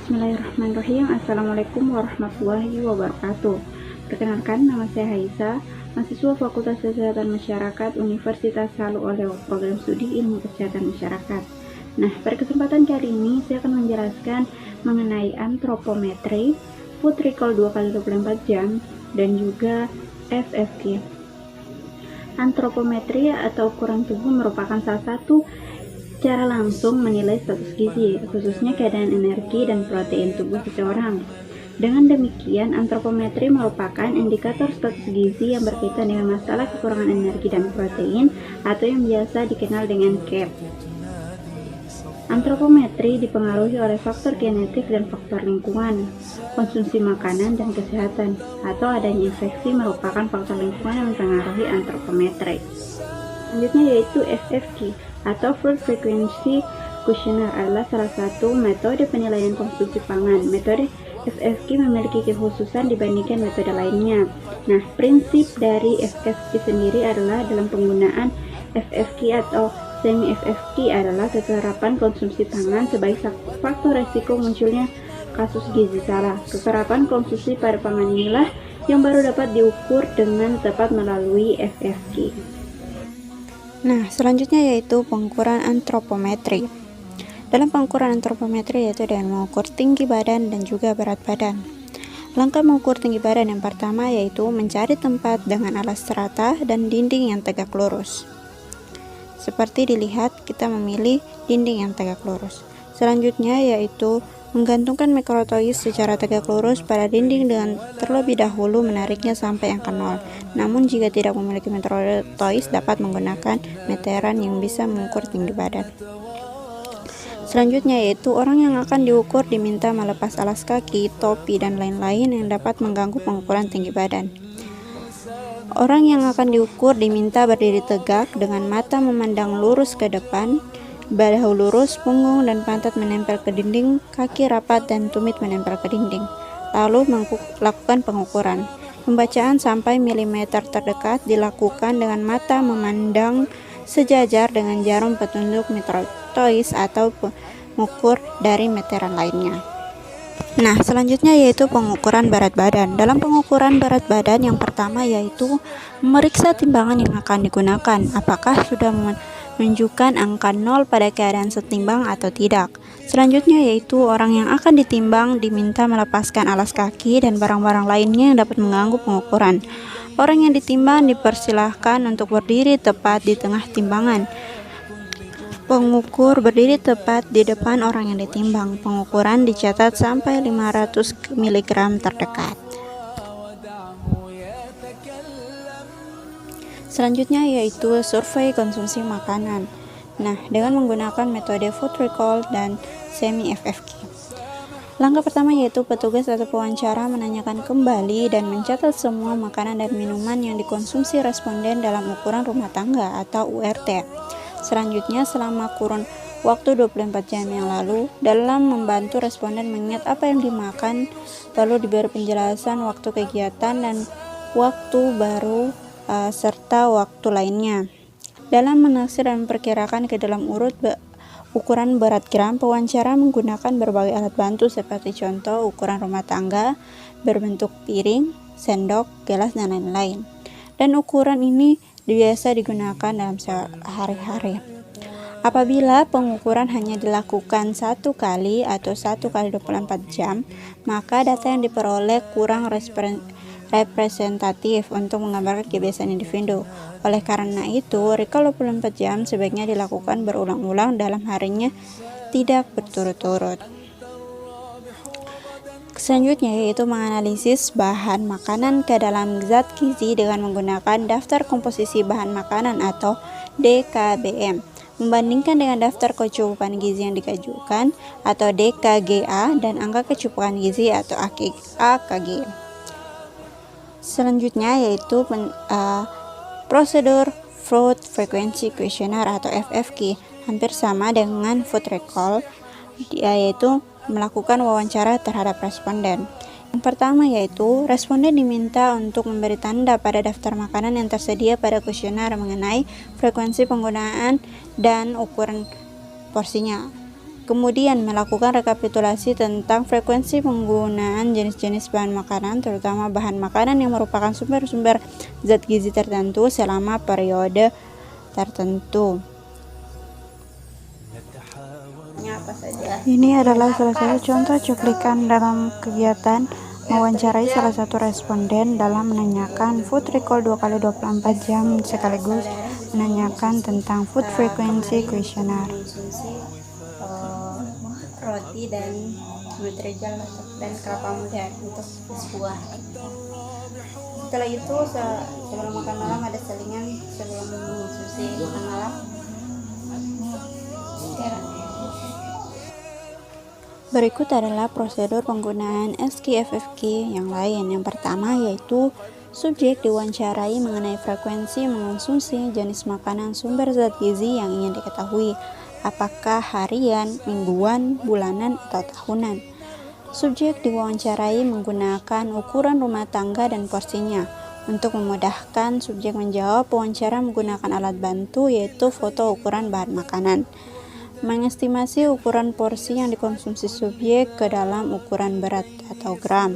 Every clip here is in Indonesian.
Bismillahirrahmanirrahim. Assalamualaikum warahmatullahi wabarakatuh. Perkenalkan, nama saya Haisa, mahasiswa Fakultas Kesehatan Masyarakat Universitas Halu Oleo, program studi Ilmu Kesehatan Masyarakat. Nah, pada kesempatan kali ini saya akan menjelaskan mengenai antropometri, foot recall 2x24 jam, dan juga FFQ. Antropometri atau ukuran tubuh merupakan salah satu cara langsung menilai status gizi, khususnya keadaan energi dan protein tubuh seseorang. Dengan demikian, antropometri merupakan indikator status gizi yang berkaitan dengan masalah kekurangan energi dan protein atau yang biasa dikenal dengan CAP. Antropometri dipengaruhi oleh faktor genetik dan faktor lingkungan, konsumsi makanan dan kesehatan, atau adanya infeksi merupakan faktor lingkungan yang mempengaruhi antropometri. Selanjutnya yaitu FFQ atau Food Frequency Questionnaire adalah salah satu metode penilaian konsumsi pangan. Metode FFQ memiliki kekhususan dibandingkan metode lainnya. Nah, prinsip dari FFQ sendiri adalah dalam penggunaan FFQ atau semi FFQ adalah kekerapan konsumsi pangan sebagai faktor resiko munculnya kasus gizi salah. Kekerapan konsumsi pada pangan inilah yang baru dapat diukur dengan tepat melalui FFQ. Nah, selanjutnya yaitu pengukuran antropometri. Dalam pengukuran antropometri yaitu dengan mengukur tinggi badan dan juga berat badan. Langkah mengukur tinggi badan yang pertama yaitu mencari tempat dengan alas rata dan dinding yang tegak lurus. Seperti dilihat, kita memilih dinding yang tegak lurus. Selanjutnya yaitu menggantungkan mikrotois secara tegak lurus pada dinding dengan terlebih dahulu menariknya sampai angka 0. Namun jika tidak memiliki mikrotois dapat menggunakan meteran yang bisa mengukur tinggi badan. Selanjutnya yaitu orang yang akan diukur diminta melepas alas kaki, topi, dan lain-lain yang dapat mengganggu pengukuran tinggi badan. Orang yang akan diukur diminta berdiri tegak dengan mata memandang lurus ke depan, bahu lurus, punggung dan pantat menempel ke dinding, kaki rapat dan tumit menempel ke dinding. Lalu lakukan pengukuran. Pembacaan sampai milimeter terdekat dilakukan dengan mata memandang sejajar dengan jarum petunjuk mikrotois atau pengukur dari meteran lainnya. Nah, selanjutnya yaitu pengukuran berat badan. Dalam pengukuran berat badan yang pertama yaitu memeriksa timbangan yang akan digunakan. Apakah sudah menunjukkan angka 0 pada keadaan setimbang atau tidak. Selanjutnya yaitu orang yang akan ditimbang diminta melepaskan alas kaki dan barang-barang lainnya yang dapat mengganggu pengukuran. Orang yang ditimbang dipersilahkan untuk berdiri tepat di tengah timbangan. Pengukur berdiri tepat di depan orang yang ditimbang. Pengukuran dicatat sampai 500 mg terdekat. Selanjutnya yaitu survei konsumsi makanan. Nah, dengan menggunakan metode food recall dan semi FFQ. Langkah pertama yaitu petugas atau pewawancara menanyakan kembali dan mencatat semua makanan dan minuman yang dikonsumsi responden dalam ukuran rumah tangga atau URT. Selanjutnya, selama kurun waktu 24 jam yang lalu, dalam membantu responden mengingat apa yang dimakan, lalu diberi penjelasan waktu kegiatan dan waktu baru serta waktu lainnya. Dalam menaksir dan memperkirakan ke dalam urut ukuran berat gram, pewawancara menggunakan berbagai alat bantu seperti contoh ukuran rumah tangga berbentuk piring, sendok, gelas, dan lain-lain. Dan ukuran ini biasa digunakan dalam sehari-hari. Apabila pengukuran hanya dilakukan 1 kali atau 1 kali 24 jam, maka data yang diperoleh kurang representatif untuk menggambarkan kebiasaan individu. Oleh karena itu, recall 24 jam sebaiknya dilakukan berulang-ulang dalam harinya, tidak berturut-turut. Selanjutnya yaitu menganalisis bahan makanan ke dalam zat gizi dengan menggunakan daftar komposisi bahan makanan atau DKBM. Membandingkan dengan daftar kecukupan gizi yang diajukan atau DKGA dan angka kecukupan gizi atau AKG. Selanjutnya yaitu prosedur Food Frequency Questionnaire atau FFQ, hampir sama dengan food recall, yaitu melakukan wawancara terhadap responden. Yang pertama yaitu responden diminta untuk memberi tanda pada daftar makanan yang tersedia pada kuesioner mengenai frekuensi penggunaan dan ukuran porsinya. Kemudian melakukan rekapitulasi tentang frekuensi penggunaan jenis-jenis bahan makanan, terutama bahan makanan yang merupakan sumber-sumber zat gizi tertentu selama periode tertentu. Ini adalah salah satu contoh cuplikan dalam kegiatan mewawancarai salah satu responden dalam menanyakan food recall 2x24 jam sekaligus menanyakan tentang food frequency questionnaire. Roti dan nutrijel dan kelapa muda untuk sebuah. Setelah itu sebelum makan malam ada selingan sebelum mengonsumsi makan malam. Berikut adalah prosedur penggunaan SKFFK yang lain. Yang pertama yaitu subjek diwawancarai mengenai frekuensi mengonsumsi jenis makanan sumber zat gizi yang ingin diketahui, apakah harian, mingguan, bulanan, atau tahunan. Subjek diwawancarai menggunakan ukuran rumah tangga dan porsinya. Untuk memudahkan subjek menjawab, wawancara menggunakan alat bantu yaitu foto ukuran bahan makanan. Mengestimasi ukuran porsi yang dikonsumsi subjek ke dalam ukuran berat atau gram.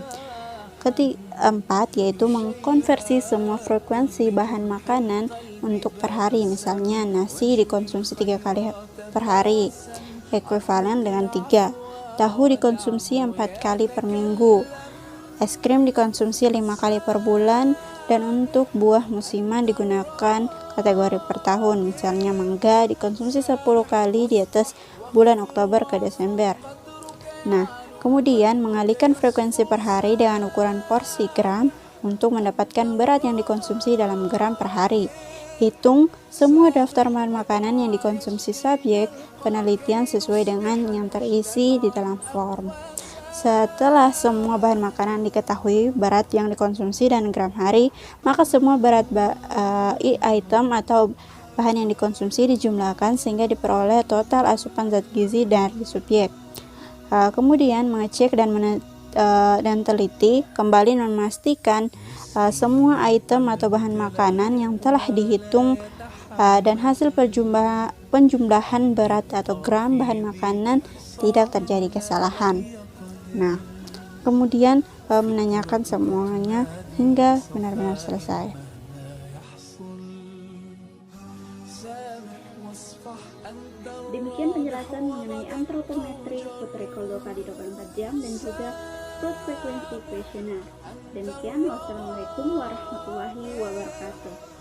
Keempat yaitu mengkonversi semua frekuensi bahan makanan untuk per hari. Misalnya nasi dikonsumsi 3 kali per hari, ekuivalen dengan 3. Tahu dikonsumsi 4 kali per minggu. Es krim dikonsumsi 5 kali per bulan. Dan untuk buah musiman digunakan kategori per tahun. Misalnya mangga dikonsumsi 10 kali di atas bulan Oktober ke Desember. Nah, kemudian mengalihkan frekuensi per hari dengan ukuran porsi gram untuk mendapatkan berat yang dikonsumsi dalam gram per hari. Hitung semua daftar bahan makanan yang dikonsumsi subjek penelitian sesuai dengan yang terisi di dalam form. Setelah semua bahan makanan diketahui berat yang dikonsumsi dan gram hari, maka semua berat item atau bahan yang dikonsumsi dijumlahkan sehingga diperoleh total asupan zat gizi dari subjek. Kemudian mengecek dan teliti kembali memastikan semua item atau bahan makanan yang telah dihitung dan hasil penjumlahan berat atau gram bahan makanan tidak terjadi kesalahan. Nah, kemudian menanyakan semuanya hingga benar-benar selesai. Demikian penjelasan mengenai antropometri, food recall 2x24 jam, dan juga food frequency questionnaire. Demikian, wassalamualaikum warahmatullahi wabarakatuh.